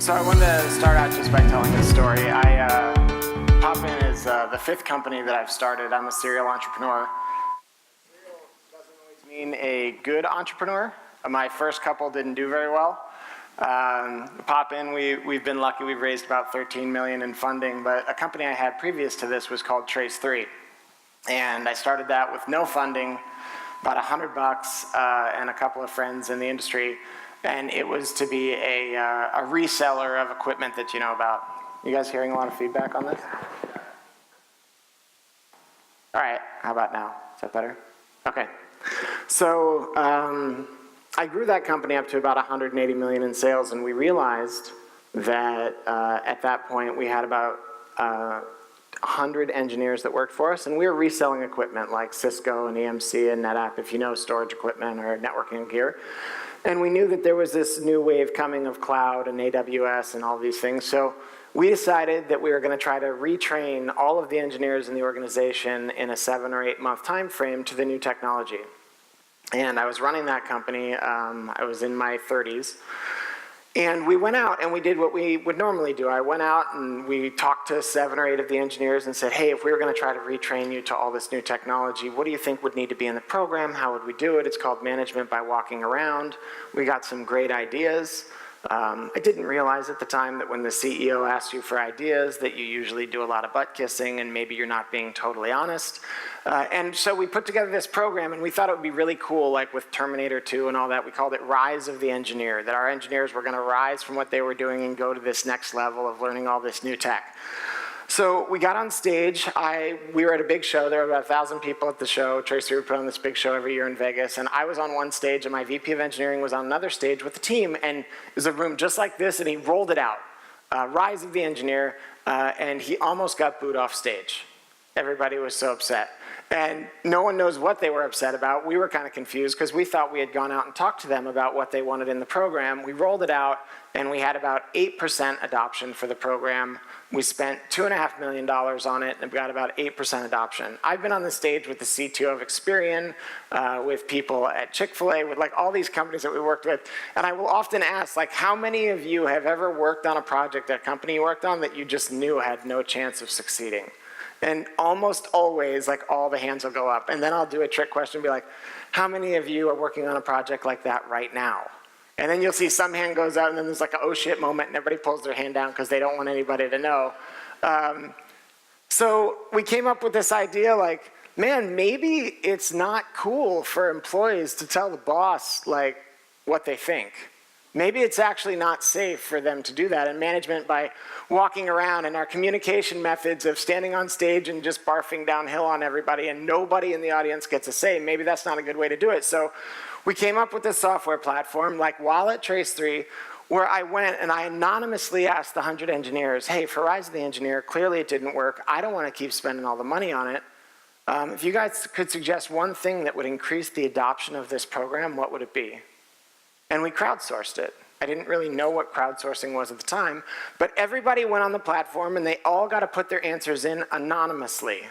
So I wanted to start out just by telling a story. POPin is the fifth company that I've started. I'm a serial entrepreneur. Serial doesn't always mean a good entrepreneur. My first couple didn't do very well. POPin, we've been lucky. We've raised about 13 million in funding, but a company I had previous to this was called Trace3. And I started that with no funding, about $100 and a couple of friends in the industry. And it was to be a reseller of equipment that you know about. You guys hearing a lot of feedback on this? All right, how about now? Is that better? Okay. So I grew that company up to about 180 million in sales, and we realized that at that point we had about 100 engineers that worked for us, and we were reselling equipment like Cisco and EMC and NetApp, if you know storage equipment or networking gear. And we knew that there was this new wave coming of cloud and AWS and all these things. So we decided that we were going to try to retrain all of the engineers in the organization in a 7 or 8 month time frame to the new technology. And I was running that company. I was in my 30s. And we went out and we did what we would normally do. I went out and we talked to 7 or 8 of the engineers and said, hey, if we were going to try to retrain you to all this new technology, what do you think would need to be in the program? How would we do it? It's called management by walking around. We got some great ideas. I didn't realize at the time that when the CEO asks you for ideas that you usually do a lot of butt kissing and maybe you're not being totally honest. And so we put together this program and we thought it would be really cool, like with Terminator 2 and all that. We called it Rise of the Engineer, that our engineers were going to rise from what they were doing and go to this next level of learning all this new tech. So we got on stage. We were at a big show. There were about 1,000 people at the show. Trace3 would put on this big show every year in Vegas. And I was on one stage, and my VP of engineering was on another stage with the team. And it was a room just like this, and he rolled it out. Rise of the Engineer, and he almost got booed off stage. Everybody was so upset. And no one knows what they were upset about. We were kind of confused because we thought we had gone out and talked to them about what they wanted in the program. We rolled it out, and we had about 8% adoption for the program. We spent $2.5 million on it, and we got about 8% adoption. I've been on the stage with the CTO of Experian, with people at Chick-fil-A, with like all these companies that we worked with. And I will often ask, like, how many of you have ever worked on a project at a company you worked on that you just knew had no chance of succeeding? And almost always, like, all the hands will go up. And then I'll do a trick question and be like, how many of you are working on a project like that right now? And then you'll see some hand goes out, and then there's like a oh shit moment, and everybody pulls their hand down because they don't want anybody to know. So we came up with this idea like, man, maybe it's not cool for employees to tell the boss like what they think. Maybe it's actually not safe for them to do that. And management, by walking around, and our communication methods of standing on stage and just barfing downhill on everybody and nobody in the audience gets a say, maybe that's not a good way to do it. So we came up with this software platform like while at Trace3, where I went and I anonymously asked the 100 engineers, hey, for Rise of the Engineer, clearly it didn't work. I don't want to keep spending all the money on it. If you guys could suggest one thing that would increase the adoption of this program, what would it be? And we crowdsourced it. I didn't really know what crowdsourcing was at the time, but everybody went on the platform and they all got to put their answers in anonymously,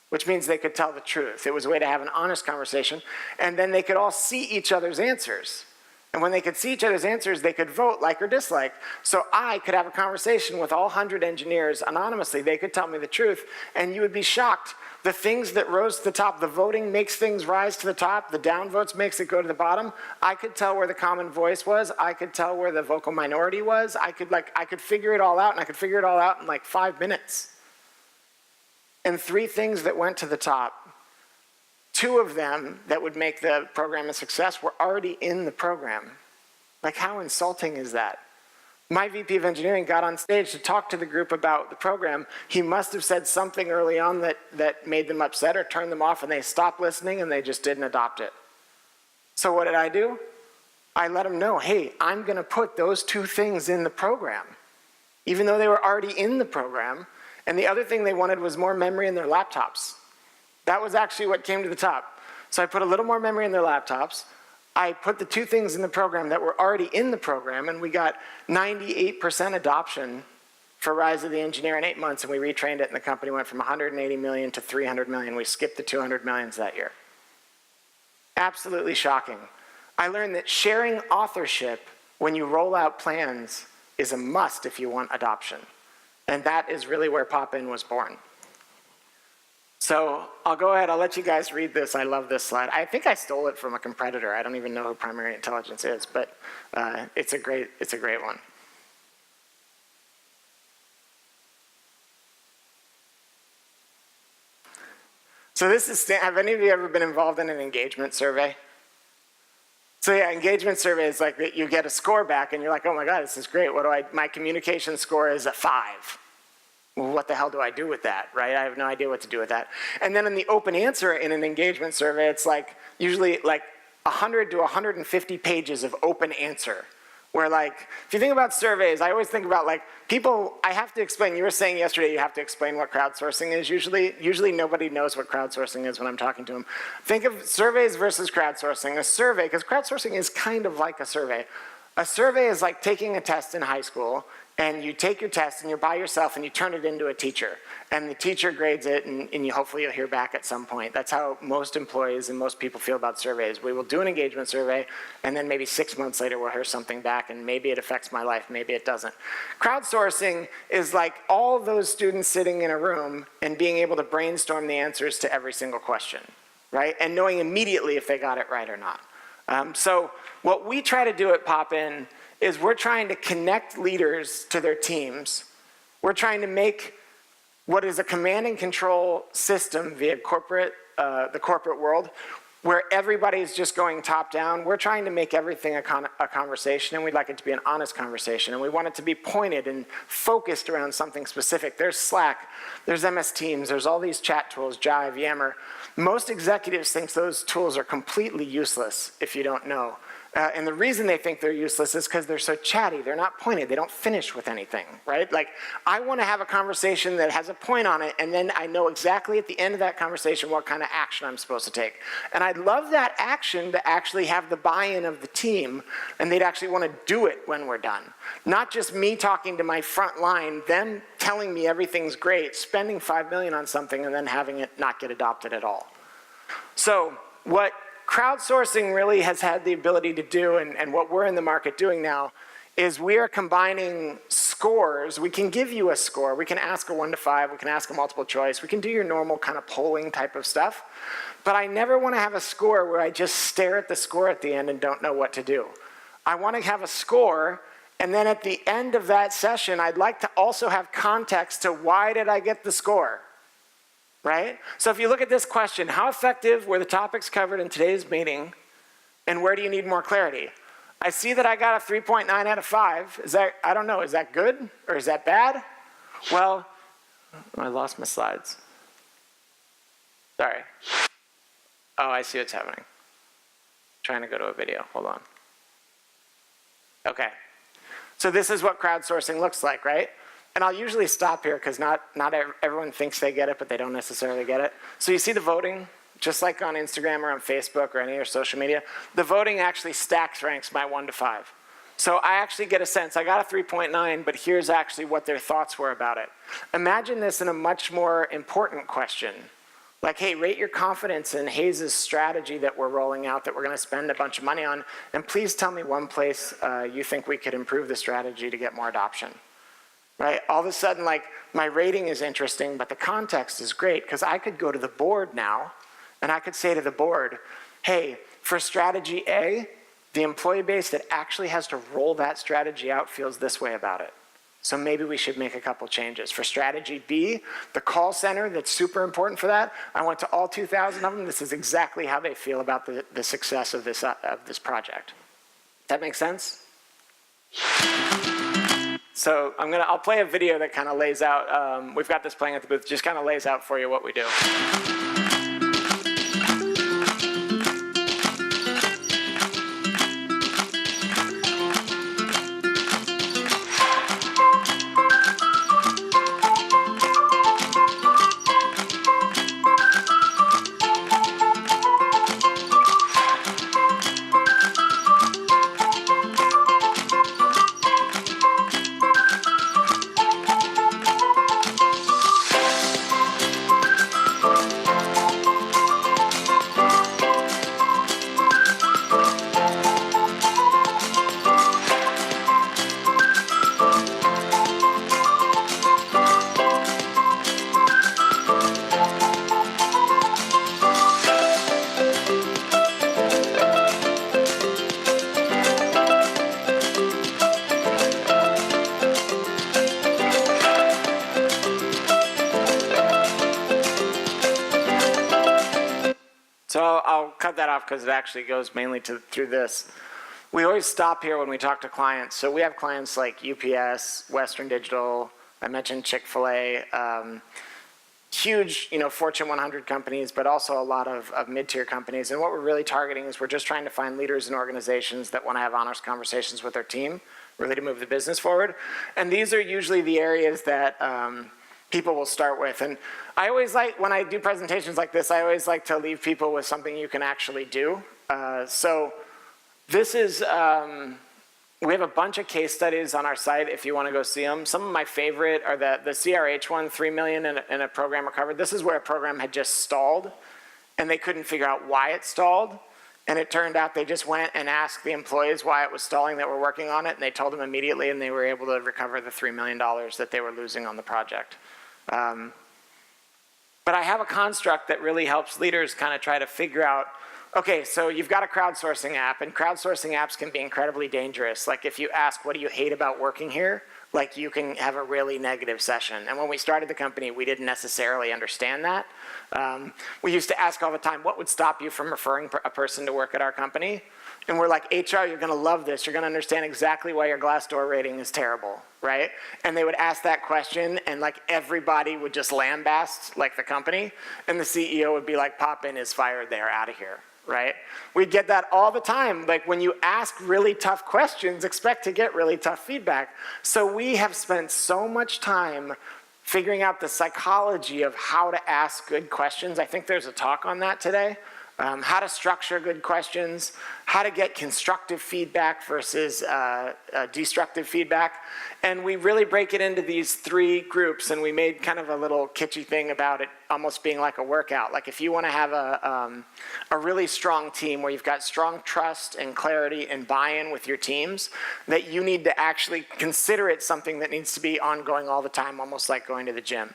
which means they could tell the truth. It was a way to have an honest conversation, and then they could all see each other's answers. And when they could see each other's answers, they could vote like or dislike. So I could have a conversation with all 100 engineers anonymously. They could tell me the truth, and you would be shocked. The things that rose to the top, the voting makes things rise to the top, the downvotes makes it go to the bottom. I could tell where the common voice was. I could tell where the vocal minority was. I could figure it all out, and I could figure it all out in like 5 minutes. And 3 things that went to the top, 2 of them that would make the program a success were already in the program. Like, how insulting is that? My VP of engineering got on stage to talk to the group about the program. He must have said something early on that made them upset or turned them off, and they stopped listening and they just didn't adopt it. So what did I do? I let them know, hey, I'm going to put those 2 things in the program, even though they were already in the program. And the other thing they wanted was more memory in their laptops. That was actually what came to the top. So I put a little more memory in their laptops. I put the 2 things in the program that were already in the program, and we got 98% adoption for Rise of the Engineer in 8 months, and we retrained it, and the company went from 180 million to 300 million. We skipped the 200 millions that year. Absolutely shocking. I learned that sharing authorship when you roll out plans is a must if you want adoption. And that is really where POPin was born. So I'll go ahead, I'll let you guys read this. I love this slide. I think I stole it from a competitor. I don't even know who Primary Intelligence is, but it's a great one. So this is, have any of you ever been involved in an engagement survey? So yeah, engagement survey is like that you get a score back and you're like, oh my God, this is great. My communication score is a 5. Well, what the hell do I do with that, right? I have no idea what to do with that. And then in the open answer in an engagement survey, it's like usually like 100 to 150 pages of open answer. Where like, if you think about surveys, I always think about like people, I have to explain, you were saying yesterday you have to explain what crowdsourcing is usually. Usually nobody knows what crowdsourcing is when I'm talking to them. Think of surveys versus crowdsourcing. A survey, because crowdsourcing is kind of like a survey. A survey is like taking a test in high school, and you take your test and you're by yourself and you turn it into a teacher. And the teacher grades it and hopefully you'll hear back at some point. That's how most employees and most people feel about surveys. We will do an engagement survey and then maybe 6 months later we'll hear something back and maybe it affects my life, maybe it doesn't. Crowdsourcing is like all those students sitting in a room and being able to brainstorm the answers to every single question, right? And knowing immediately if they got it right or not. So what we try to do at POPin is we're trying to connect leaders to their teams. We're trying to make what is a command and control system via the corporate world, where everybody is just going top down. We're trying to make everything a conversation, and we'd like it to be an honest conversation, and we want it to be pointed and focused around something specific. There's Slack, there's MS Teams, there's all these chat tools, Jive, Yammer. Most executives think those tools are completely useless if you don't know. And the reason they think they're useless is because they're so chatty. They're not pointed. They don't finish with anything, right? Like, I want to have a conversation that has a point on it, and then I know exactly at the end of that conversation what kind of action I'm supposed to take. And I'd love that action to actually have the buy-in of the team, and they'd actually want to do it when we're done. Not just me talking to my front line, them telling me everything's great, spending $5 million on something, and then having it not get adopted at all. So what crowdsourcing really has had the ability to do, and what we're in the market doing now, is we are combining scores. We can give you a score. We can ask a 1 to 5. We can ask a multiple choice. We can do your normal kind of polling type of stuff. But I never want to have a score where I just stare at the score at the end and don't know what to do. I want to have a score, and then at the end of that session, I'd like to also have context to why did I get the score? Right? So if you look at this question, how effective were the topics covered in today's meeting, and where do you need more clarity? I see that I got a 3.9 out of 5. Is that, I don't know, is that good or is that bad? Well, I lost my slides. Sorry. Oh, I see what's happening. Trying to go to a video, hold on. Okay. So this is what crowdsourcing looks like, right? And I'll usually stop here because not everyone thinks they get it, but they don't necessarily get it. So you see the voting, just like on Instagram or on Facebook or any other social media, the voting actually stacks ranks by 1 to 5. So I actually get a sense, I got a 3.9, but here's actually what their thoughts were about it. Imagine this in a much more important question. Like, hey, rate your confidence in Hayes' strategy that we're rolling out that we're going to spend a bunch of money on, and please tell me one place you think we could improve the strategy to get more adoption. Right? All of a sudden, like, my rating is interesting, but the context is great, because I could go to the board now, and I could say to the board, hey, for strategy A, the employee base that actually has to roll that strategy out feels this way about it. So maybe we should make a couple changes. For strategy B, the call center that's super important for that, I went to all 2,000 of them. This is exactly how they feel about the success of this project. Does that make sense? So I'll play a video that kind of lays out, we've got this playing at the booth, just kind of lays out for you what we do. cut that off because it actually goes mainly through this. We always stop here when we talk to clients. So we have clients like UPS, Western Digital, I mentioned Chick-fil-A, huge, Fortune 100 companies, but also a lot of mid-tier companies. And what we're really targeting is we're just trying to find leaders in organizations that want to have honest conversations with their team, really to move the business forward. And these are usually the areas that people will start with. And I always like, when I do presentations like this, I always like to leave people with something you can actually do. So this is, we have a bunch of case studies on our site if you want to go see them. Some of my favorite are the CRH one, 3 million in a program recovered. This is where a program had just stalled and they couldn't figure out why it stalled. And it turned out they just went and asked the employees why it was stalling that were working on it, and they told them immediately, and they were able to recover the $3 million that they were losing on the project. But I have a construct that really helps leaders kind of try to figure out, okay, so you've got a crowdsourcing app, and crowdsourcing apps can be incredibly dangerous. Like if you ask, what do you hate about working here? Like you can have a really negative session. And when we started the company, we didn't necessarily understand that. We used to ask all the time, what would stop you from referring a person to work at our company? And we're like, HR, you're gonna love this. You're gonna understand exactly why your Glassdoor rating is terrible, right? And they would ask that question, and like everybody would just lambast like the company, and the CEO would be like, POPin is fired, they're out of here. Right? We get that all the time. Like when you ask really tough questions, expect to get really tough feedback. So we have spent so much time figuring out the psychology of how to ask good questions. I think there's a talk on that today. How to structure good questions, how to get constructive feedback versus destructive feedback. And we really break it into these 3 groups, and we made kind of a little kitschy thing about it almost being like a workout. Like if you want to have a really strong team where you've got strong trust and clarity and buy-in with your teams, that you need to actually consider it something that needs to be ongoing all the time, almost like going to the gym.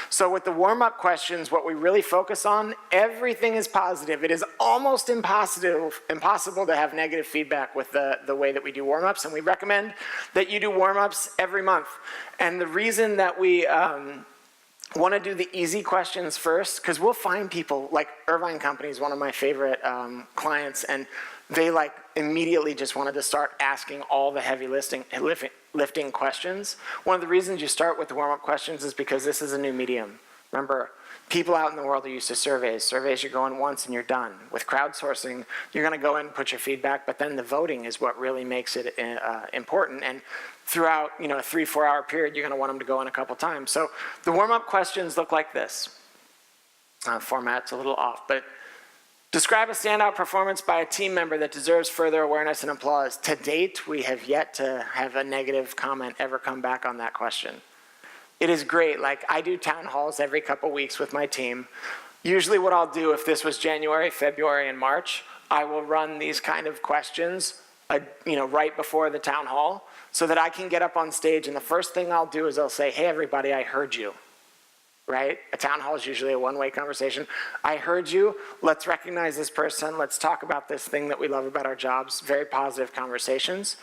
So with the warm-up questions, what we really focus on, everything is positive. It is almost impossible to have negative feedback with the way that we do warm-ups, and we recommend that you do warm-ups every month. And the reason that we want to do the easy questions first, because we'll find people, like Irvine Company is one of my favorite clients, and they like immediately just wanted to start asking all the heavy lifting questions. One of the reasons you start with the warm-up questions is because this is a new medium. Remember, people out in the world are used to surveys. Surveys, you're going once and you're done. With crowdsourcing, you're going to go in and put your feedback, but then the voting is what really makes it important. And throughout a 3-4 hour period, you're going to want them to go in a couple times. So the warm-up questions look like this. Format's a little off, but describe a standout performance by a team member that deserves further awareness and applause. To date, we have yet to have a negative comment ever come back on that question. It is great. Like I do town halls every couple weeks with my team. Usually what I'll do, if this was January, February, and March, I will run these kind of questions right before the town hall so that I can get up on stage, and the first thing I'll do is I'll say, hey everybody, I heard you. Right? A town hall is usually a one-way conversation. I heard you. Let's recognize this person. Let's talk about this thing that we love about our jobs. Very positive conversations.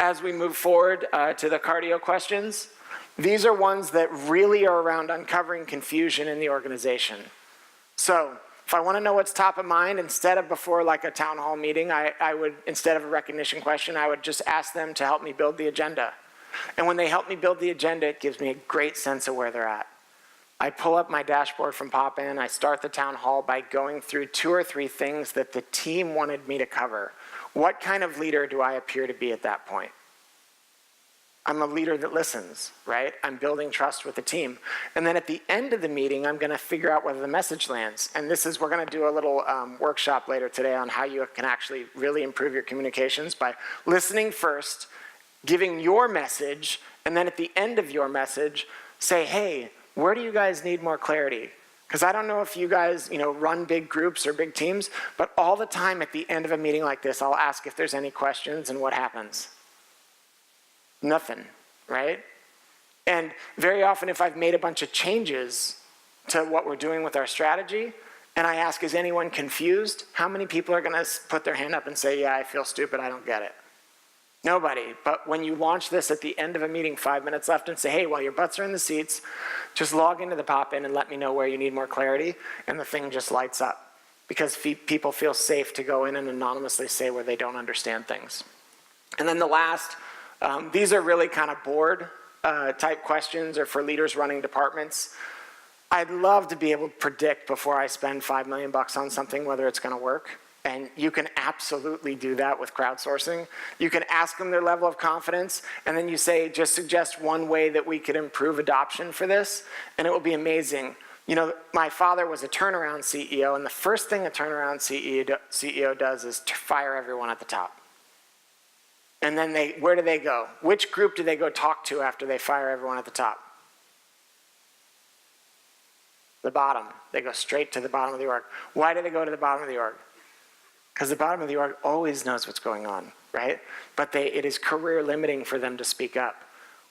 As we move forward to the cardio questions, these are ones that really are around uncovering confusion in the organization. So if I want to know what's top of mind, instead of before like a town hall meeting, I would, instead of a recognition question, I would just ask them to help me build the agenda. And when they help me build the agenda, it gives me a great sense of where they're at. I pull up my dashboard from POPin. I start the town hall by going through 2 or 3 things that the team wanted me to cover. What kind of leader do I appear to be at that point? I'm a leader that listens, right? I'm building trust with the team. And then at the end of the meeting, I'm going to figure out whether the message lands. And we're going to do a little workshop later today on how you can actually really improve your communications by listening first, giving your message, and then at the end of your message, say, hey, where do you guys need more clarity? Because I don't know if you guys, run big groups or big teams, but all the time at the end of a meeting like this, I'll ask if there's any questions, and what happens? Nothing, right? And very often if I've made a bunch of changes to what we're doing with our strategy, and I ask, is anyone confused? How many people are going to put their hand up and say, yeah, I feel stupid, I don't get it? Nobody. But when you launch this at the end of a meeting, 5 minutes left, and say, hey, while your butts are in the seats, just log into the POPin and let me know where you need more clarity, and the thing just lights up. because people feel safe to go in and anonymously say where they don't understand things. And then the last, these are really kind of board type questions or for leaders running departments. I'd love to be able to predict before I spend $5 million on something whether it's going to work. And you can absolutely do that with crowdsourcing. You can ask them their level of confidence, and then you say, just suggest one way that we could improve adoption for this, and it will be amazing. You know, my father was a turnaround CEO, and the first thing a turnaround CEO does is to fire everyone at the top. And then where do they go? Which group do they go talk to after they fire everyone at the top? The bottom. They go straight to the bottom of the org. Why do they go to the bottom of the org? Because the bottom of the org always knows what's going on, right? But it is career limiting for them to speak up.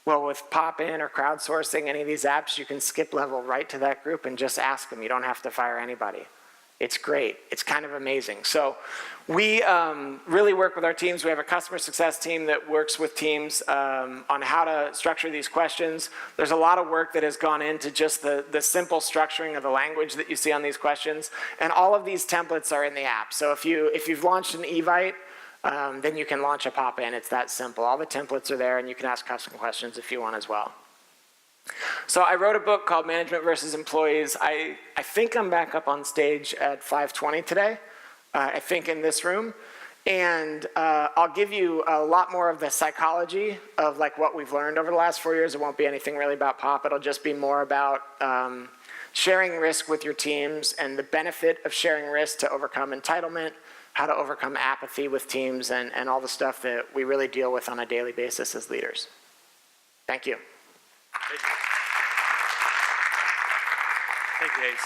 Well, with POPin or crowdsourcing, any of these apps, you can skip level right to that group and just ask them. You don't have to fire anybody. It's great. It's kind of amazing. So we really work with our teams. We have a customer success team that works with teams on how to structure these questions. There's a lot of work that has gone into just the simple structuring of the language that you see on these questions. And all of these templates are in the app. So if you've launched an Evite, then you can launch a POPin. It's that simple. All the templates are there, and you can ask custom questions if you want as well. So I wrote a book called Management versus Employees. I think I'm back up on stage at 5:20 today, I think in this room. And I'll give you a lot more of the psychology of like what we've learned over the last 4 years. It won't be anything really about POP. It'll just be more about sharing risk with your teams and the benefit of sharing risk to overcome entitlement, how to overcome apathy with teams, and all the stuff that we really deal with on a daily basis as leaders. Thank you. Thank you, Hayes.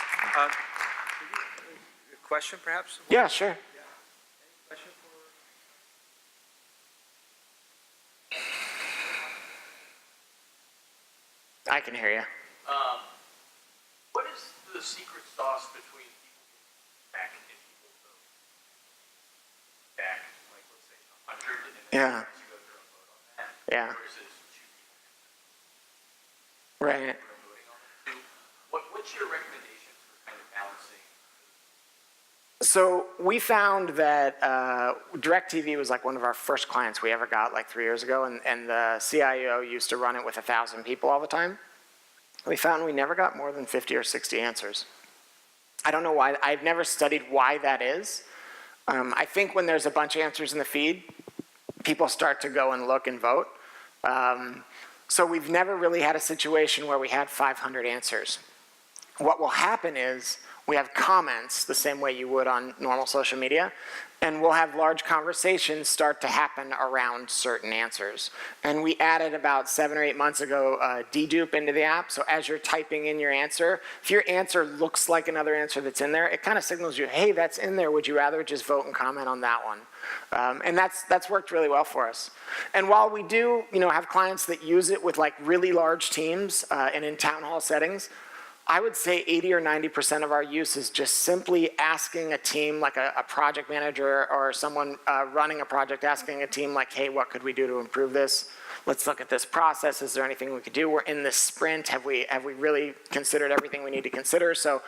A question, perhaps? Yeah, sure. Yeah. Any question for? I can hear you. What is the secret sauce between people back and people vote? Back, like let's say 100, and then Yeah. you go through and vote on that. Yeah. Versus 2 people. Right. Voting on it too. What's your recommendations for kind of balancing? So we found that DirecTV was like one of our first clients we ever got like 3 years ago, and the CIO used to run it with 1,000 people all the time. We found we never got more than 50 or 60 answers. I don't know why. I've never studied why that is. I think when there's a bunch of answers in the feed, people start to go and look and vote. So we've never really had a situation where we had 500 answers. What will happen is we have comments the same way you would on normal social media, and we'll have large conversations start to happen around certain answers. And we added about 7 or 8 months ago dedupe into the app. So as you're typing in your answer, if your answer looks like another answer that's in there, it kind of signals you, hey, that's in there. Would you rather just vote and comment on that one? And that's worked really well for us. And while we do, have clients that use it with like really large teams and in town hall settings, I would say 80 or 90% of our use is just simply asking a team, like a project manager or someone running a project, asking a team like, hey, what could we do to improve this? Let's look at this process. Is there anything we could do? We're in this sprint. Have we really considered everything we need to consider? So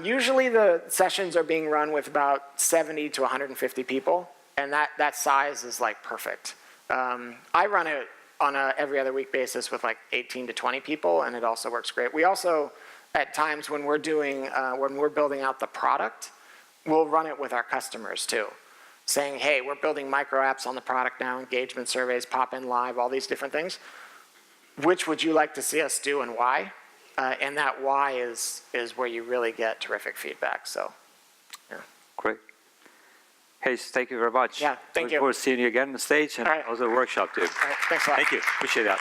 usually the sessions are being run with about 70 to 150 people, and that size is like perfect. I run it on a every other week basis with like 18 to 20 people, and it also works great. We also, at times when we're building out the product, we'll run it with our customers too, saying, hey, we're building micro apps on the product now, engagement surveys, POPin live, all these different things. Which would you like to see us do and why? And that why is where you really get terrific feedback. So, yeah. Great. Hayes, thank you very much. Yeah, thank you. Look forward to seeing you again on the stage and All right. also the workshop too. All right, thanks a lot. Thank you. Appreciate that.